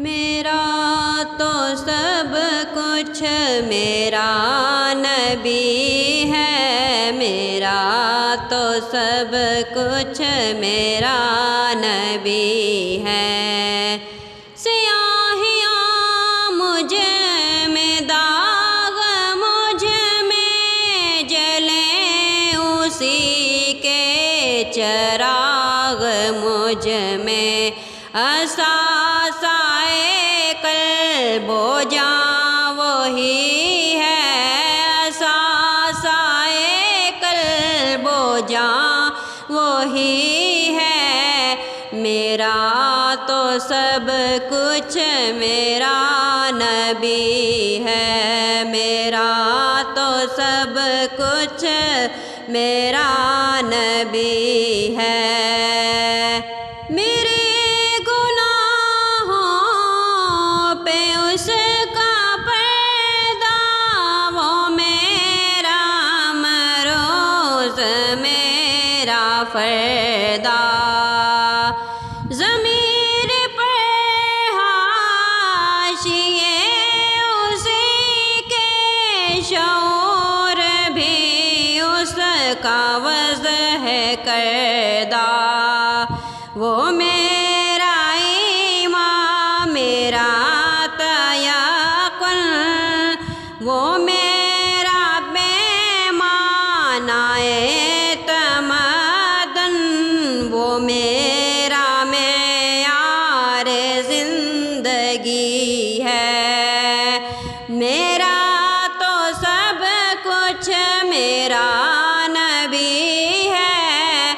میرا تو سب کچھ میرا نبی ہے، میرا تو سب کچھ میرا نبی ہے۔ سیاہیاں مجھ میں داغ مجھ میں جلیں، اسی کے چراغ مجھ میں اساسائے قلب و جاں وہی ہے، اساسائے قلب و جاں وہی ہے۔ میرا تو سب کچھ میرا نبی ہے، میرا تو سب کچھ میرا نبی ہے۔ میرے گناہوں پہ اس کا پردہ، وہ میرا مروز میرا فردہ، ضمیر پر حاشیے اسی کے شعور بھی اس کا وضع کردہ، وہ میرا ایمان میرا تیقن، وہ میرا پیمانہ تمدن، وہ میرا